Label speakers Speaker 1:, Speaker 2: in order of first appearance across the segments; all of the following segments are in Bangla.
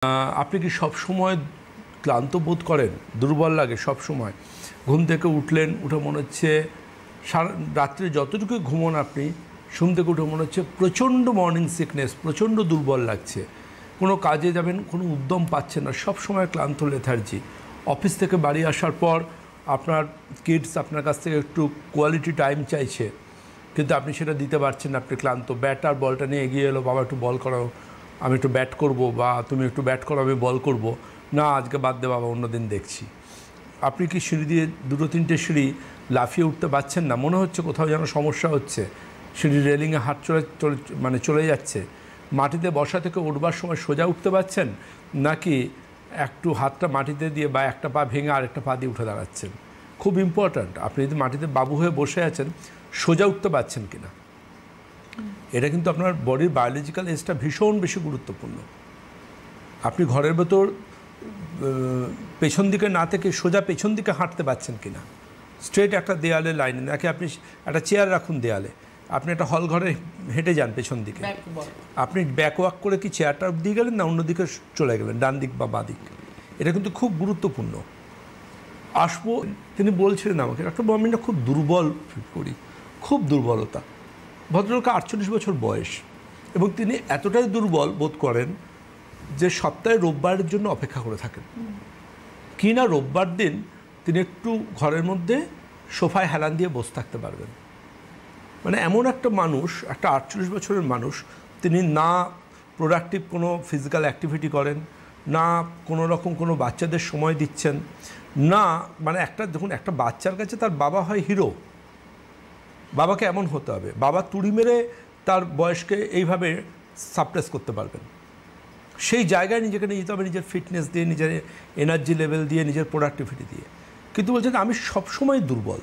Speaker 1: আপনি কি সব সময় ক্লান্ত বোধ করেন, দুর্বল লাগে সব সময়? ঘুম থেকে উঠলেন, উঠে মনে হচ্ছে সারা রাত্রে যতটুকু ঘুমোন আপনি, ঘুম থেকে উঠে মনে হচ্ছে প্রচণ্ড মর্নিং সিকনেস, প্রচণ্ড দুর্বল লাগছে, কোনো কাজে যাবেন কোনো উদ্যম পাচ্ছেন না, সব সময় ক্লান্ত লেথার্জি। অফিস থেকে বাড়ি আসার পর আপনার কিডস আপনার কাছ থেকে একটু কোয়ালিটি টাইম চাইছে, কিন্তু আপনি সেটা দিতে পারছেন না, আপনি ক্লান্ত। ব্যাট আর বলটা নিয়ে এগিয়ে এলো, বাবা একটু বল করাও, আমি একটু ব্যাট করব, বা তুমি একটু ব্যাট করো আমি বল করব, না আজকে বাদ দে বাবা অন্য দিন দেখছি। আপনি কি সিঁড়ি দিয়ে দুটো তিনটে সিঁড়ি লাফিয়ে উঠতে পারছেন না? মনে হচ্ছে কোথাও যেন সমস্যা হচ্ছে, সিঁড়ির রেলিংয়ে হাত চলে যাচ্ছে। মাটিতে বসা থেকে উঠবার সময় সোজা উঠতে পারছেন, নাকি একটু হাতটা মাটিতে দিয়ে বা একটা পা ভেঙে আরেকটা পা দিয়ে উঠে দাঁড়াচ্ছেন? খুব ইম্পর্ট্যান্ট, আপনি যদি মাটিতে বাবু হয়ে বসে আছেন সোজা উঠতে পারছেন কি না, এটা কিন্তু আপনার বডির বায়োলজিক্যাল এজটা ভীষণ বেশি গুরুত্বপূর্ণ। আপনি ঘরের ভেতর পেছন দিকে না থেকে সোজা পেছন দিকে হাঁটতে পারছেন কি না, স্ট্রেট একটা দেয়ালে লাইনে, নাকি আপনি একটা চেয়ার রাখুন দেয়ালে, আপনি একটা হল ঘরে হেঁটে যান পেছন দিকে, আপনি ব্যাকওয়াক করে কি চেয়ারটা দিয়ে গেলেন না অন্যদিকে চলে গেলেন, ডান দিক বা বাঁ দিক? এটা কিন্তু খুব গুরুত্বপূর্ণ। আসবো, তিনি বলছিলেন আমাকে একটা আমি খুব দুর্বল ফিল করি, খুব দুর্বলতা। ভদ্রলোকের 48 বছর বয়স, এবং তিনি এতটাই দুর্বল বোধ করেন যে সপ্তাহে রোববারের জন্য অপেক্ষা করে থাকেন। কি না রোববার দিন তিনি একটু ঘরের মধ্যে সোফায় হেলান দিয়ে বসে থাকতে পারবেন। মানে এমন একটা মানুষ, একটা 48 বছরের মানুষ, তিনি না প্রোডাক্টিভ কোনো ফিজিক্যাল অ্যাক্টিভিটি করেন, না কোনো রকম কোনো বাচ্চাদের সময় দিচ্ছেন না। মানে দেখুন, একটা বাচ্চার কাছে তার বাবা হয় হিরো, বাবাকে এমন হতে হবে, বাবা তুড়ি মেরে তার বয়সকে এইভাবে সাপ্রেস করতে পারবেন। সেই জায়গায় নিজেকে নিয়ে যেতে হবে, নিজের ফিটনেস দিয়ে, নিজের এনার্জি লেভেল দিয়ে, নিজের প্রোডাক্টিভিটি দিয়ে। কিন্তু বলছেন আমি সবসময় দুর্বল,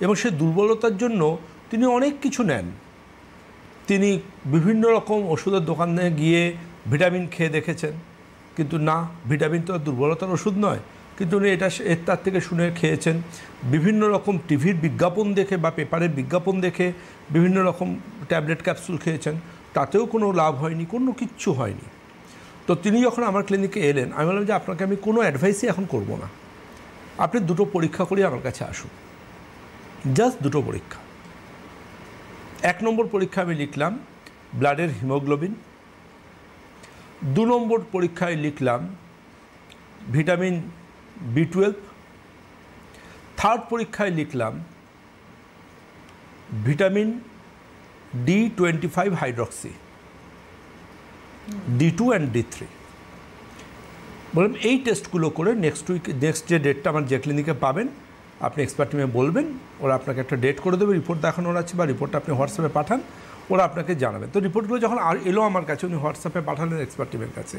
Speaker 1: এবং সেই দুর্বলতার জন্য তিনি অনেক কিছু নেন। তিনি বিভিন্ন রকম ওষুধের দোকানে গিয়ে ভিটামিন খেয়ে দেখেছেন, কিন্তু না, ভিটামিন তো আর দুর্বলতার ওষুধ নয়। কিন্তু উনি তার থেকে শুনে খেয়েছেন। বিভিন্ন রকম টিভির বিজ্ঞাপন দেখে বা পেপারের বিজ্ঞাপন দেখে বিভিন্ন রকম ট্যাবলেট ক্যাপসুল খেয়েছেন, তাতেও কোনো লাভ হয়নি, কোনো কিচ্ছু হয়নি। তো তিনি যখন আমার ক্লিনিকে এলেন, আমি বললাম যে আপনাকে আমি কোনো অ্যাডভাইসই এখন করব না, আপনি দুটো পরীক্ষা করে আমার কাছে আসুন, জাস্ট দুটো পরীক্ষা। 1 নম্বর পরীক্ষা আমি লিখলাম ব্লাডের হিমোগ্লোবিন, 2 নম্বর পরীক্ষায় লিখলাম ভিটামিন B12, 3rd পরীক্ষায় লিখলাম vitamin D25 hydroxy, D2 and D3। বললাম এই টেস্টগুলো করে নেক্সট যে ডেটটা আমার যে ক্লিনিকে পাবেন আপনি এক্সপার্ট টিমে বলবেন, ওরা আপনাকে একটা ডেট করে দেবে, রিপোর্ট দেখানোর আছে, বা রিপোর্টটা আপনি হোয়াটসঅ্যাপে পাঠান, ওরা আপনাকে জানাবেন। তো রিপোর্টগুলো যখন এলো আমার কাছে, উনি হোয়াটসঅ্যাপে পাঠালেন এক্সপার্ট টিমের কাছে,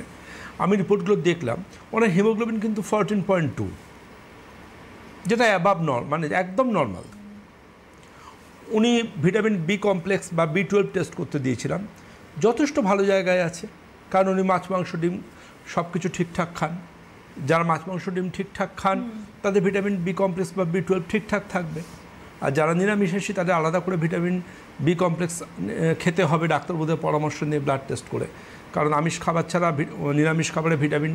Speaker 1: আমি রিপোর্টগুলো দেখলাম। ওনার হিমোগ্লোবিন কিন্তু 14.2, যেটা অ্যাবাভ মানে একদম নর্মাল। উনি ভিটামিন B কমপ্লেক্স বা B12 টেস্ট করতে দিয়েছিলাম, যথেষ্ট ভালো জায়গায় আছে, কারণ উনি মাছ মাংস ডিম সব কিছু ঠিকঠাক খান। যারা মাছ মাংস ডিম ঠিকঠাক খান তাদের ভিটামিন B কমপ্লেক্স বা B12 ঠিকঠাক থাকবে, আর যারা নিরামিষাশী তাদের আলাদা করে ভিটামিন B কমপ্লেক্স খেতে হবে ডাক্তারবাবুদের পরামর্শ নিয়ে ব্লাড টেস্ট করে, কারণ আমিষ খাবার ছাড়া নিরামিষ খাবারে ভিটামিন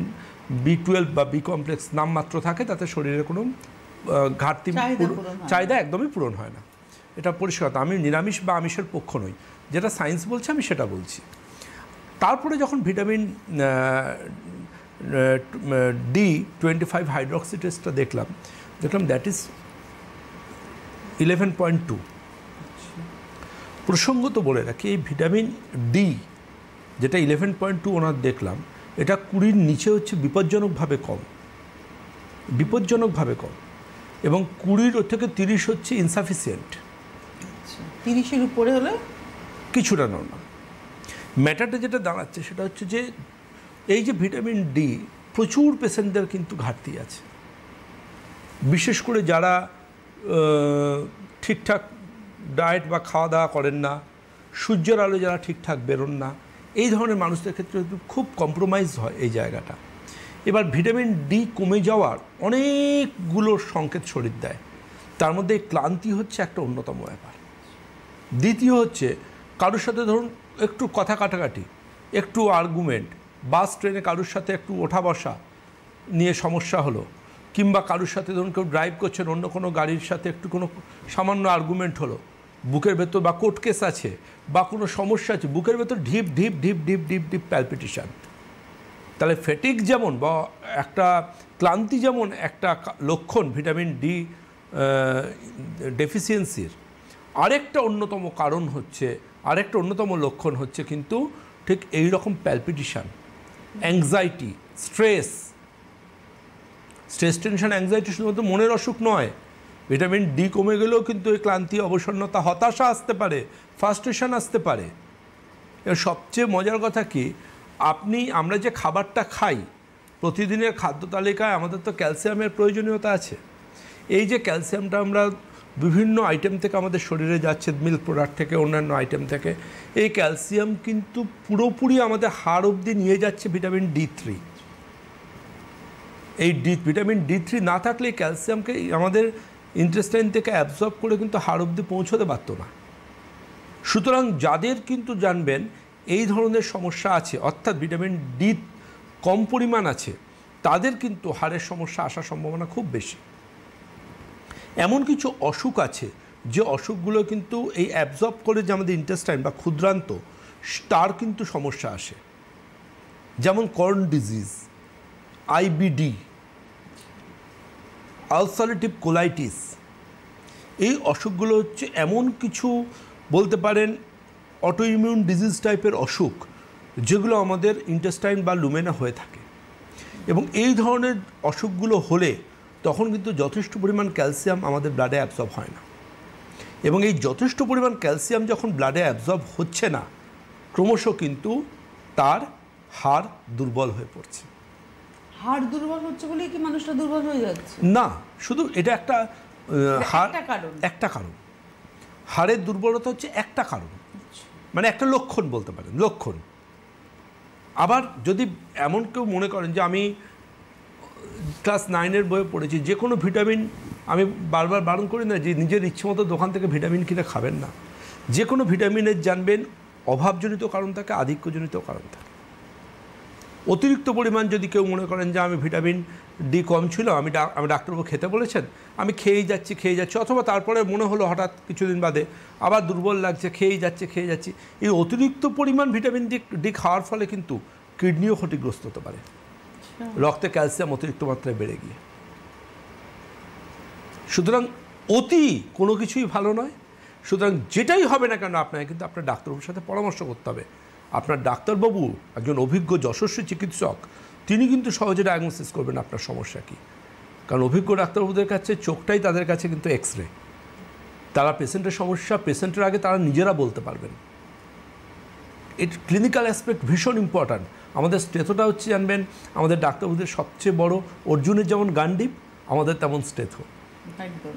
Speaker 1: B12 বা B কমপ্লেক্স নামমাত্র থাকে, তাতে শরীরে কোনো ঘাটতি চাহিদা একদমই পূরণ হয় না। এটা পরিষ্কার। আমি নিরামিষ বা আমিষের পক্ষ নই, যেটা সায়েন্স বলছে আমি সেটা বলছি। তারপরে যখন ভিটামিন D25 হাইড্রক্সি টেস্টটা দেখলাম দ্যাট ইজ 11.2। প্রসঙ্গত বলে রাখি, এই ভিটামিন ডি যেটা 11.2 ওনার দেখলাম, এটা 20-র নিচে হচ্ছে বিপজ্জনকভাবে কম, এবং 20-র থেকে 30 হচ্ছে ইনসাফিসিয়েন্ট।
Speaker 2: 30-এর উপরে হলে
Speaker 1: কিছুটা নর্মাল। ম্যাটারটা যেটা দাঁড়াচ্ছে সেটা হচ্ছে যে এই যে ভিটামিন ডি প্রচুর পেশেন্টদের কিন্তু ঘাটতি আছে, বিশেষ করে যারা ঠিকঠাক ডায়েট বা খাওয়া দাওয়া করেন না, সূর্যের আলো যারা ঠিকঠাক বেরোন না, এই ধরনের মানুষদের ক্ষেত্রে খুব কম্প্রোমাইজ হয় এই জায়গাটা। এবার ভিটামিন ডি কমে যাওয়ার অনেকগুলো সংকেত শরীর দেয়, তার মধ্যে ক্লান্তি হচ্ছে একটা অন্যতম ব্যাপার। দ্বিতীয় হচ্ছে কারোর সাথে ধরুন একটু কথা কাটাকাটি, একটু আর্গুমেন্ট, বাস ট্রেনে কারোর সাথে একটু ওঠা বসা নিয়ে সমস্যা হলো, কিংবা কারোর সাথে ধরুন কেউ ড্রাইভ করছেন অন্য কোনো গাড়ির সাথে একটু কোনো সামান্য আর্গুমেন্ট হলো, বুকের ভেতর বা কোর্ট কেস আছে বা কোনো সমস্যা আছে, বুকের ভেতর ঢিপ ঢিপ ঢিপ ঢিপ ঢিপ ঢিপ প্যালপিটেশন। তাহলে ফেটিক যেমন বা একটা ক্লান্তি যেমন একটা লক্ষণ ভিটামিন ডি ডেফিসিয়েন্সির, আরেকটা অন্যতম কারণ হচ্ছে, আরেকটা অন্যতম লক্ষণ হচ্ছে কিন্তু ঠিক এই রকম palpitation, anxiety, stress tension, anxiety শুধুমাত্র মনের অসুখ নয়। ভিটামিন ডি কমে গেলেও কিন্তু এই ক্লান্তি, অবসন্নতা, হতাশা আসতে পারে, ফ্রাস্ট্রেশন আসতে পারে। এর সবচেয়ে মজার কথা কি, আমরা যে খাবারটা খাই, প্রতিদিনের খাদ্য তালিকায় আমাদের তো ক্যালসিয়ামের প্রয়োজনীয়তা আছে। এই যে ক্যালসিয়ামটা আমরা বিভিন্ন আইটেম থেকে আমাদের শরীরে যাচ্ছে, মিল্ক প্রোডাক্ট থেকে, অন্যান্য আইটেম থেকে, এই ক্যালসিয়াম কিন্তু পুরোপুরি আমাদের হাড় অবধি নিয়ে যাচ্ছে ভিটামিন D3। এই ভিটামিন D3 না থাকলে ক্যালসিয়ামকে আমাদের ইন্টেস্টাইন থেকে অ্যাবজর্ব করে কিন্তু হাড় অবধি পৌঁছতে পারত না। সুতরাং যাদের কিন্তু জানবেন এই ধরনের সমস্যা আছে, অর্থাৎ ভিটামিন ডি কম পরিমাণ আছে, তাদের কিন্তু হাড়ের সমস্যা আসার সম্ভাবনা খুব বেশি। এমন কিছু অসুখ আছে যে অসুখগুলো কিন্তু এই অ্যাবজর্ব করে যে আমাদের ইন্টেস্টাইন বা ক্ষুদ্রান্ত, তার কিন্তু সমস্যা আসে। যেমন corn disease, IBD, ulcerative colitis. এই অসুখগুলো হচ্ছে এমন কিছু বলতে পারেন অটো ইমিউন ডিজিজ টাইপের অসুখ, যেগুলো আমাদের ইন্টেস্টাইন বা লুমেনা হয়ে থাকে। এবং এই ধরনের অসুখগুলো হলে তখন কিন্তু যথেষ্ট পরিমাণ ক্যালসিয়াম আমাদের ব্লাডে অ্যাবজর্ব হয় না। এবং এই যথেষ্ট পরিমাণ ক্যালসিয়াম যখন ব্লাডে অ্যাবজর্ব হচ্ছে না, ক্রমশ কিন্তু তার হাড় দুর্বল হয়ে পড়ছে।
Speaker 2: হাড় দুর্বল হচ্ছে বলেই কি মানুষটা দুর্বল হয়ে যাচ্ছে?
Speaker 1: না, শুধু এটা একটা কারণ। হাড়ের দুর্বলতা হচ্ছে একটা কারণ, মানে একটা লক্ষণ বলতে পারেন, লক্ষণ। আবার যদি এমন কেউ মনে করেন যে আমি ক্লাস 9-এর বইয়ে পড়েছি, যে কোনো ভিটামিন, আমি বারবার বারণ করি না যে নিজের ইচ্ছে মতো দোকান থেকে ভিটামিন কিনে খাবেন না। যে কোনো ভিটামিনের জানবেন অভাবজনিত কারণ থাকে, আধিক্যজনিত কারণ থাকে। অতিরিক্ত পরিমাণ যদি কেউ মনে করেন যে আমি ভিটামিন ডি কম ছিল, আমি ডাক্তারবাবু খেতে বলেছেন, আমি খেয়েই যাচ্ছি, অথবা তারপরে মনে হলো হঠাৎ কিছুদিন বাদে আবার দুর্বল লাগছে, খেয়েই যাচ্ছি, এই অতিরিক্ত পরিমাণ ভিটামিন ডি খাওয়ার ফলে কিন্তু কিডনিও ক্ষতিগ্রস্ত হতে পারে, রক্তে ক্যালসিয়াম অতিরিক্ত মাত্রায় বেড়ে গিয়ে। সুতরাং অতি কোনো কিছুই ভালো নয়। সুতরাং যেটাই হবে না কেন আপনাকে কিন্তু আপনার ডাক্তারবাবুর সাথে পরামর্শ করতে হবে। আপনার ডাক্তারবাবু একজন অভিজ্ঞ যশস্বী চিকিৎসক, তিনি কিন্তু সহজে ডায়াগনোসিস করবেন আপনার সমস্যা কী। কারণ অভিজ্ঞ ডাক্তারবাবুদের কাছে চোখটাই তাদের কাছে কিন্তু এক্সরে। তারা পেশেন্টের সমস্যা পেশেন্টের আগে তারা নিজেরা বলতে পারবেন। এর ক্লিনিক্যাল অ্যাসপেক্ট ভীষণ ইম্পর্ট্যান্ট। আমাদের স্টেথোটা হচ্ছে জানবেন আমাদের ডাক্তারবাবুদের সবচেয়ে বড়, অর্জুনের যেমন গান্ডিব, আমাদের তেমন স্টেথো।
Speaker 2: একদম।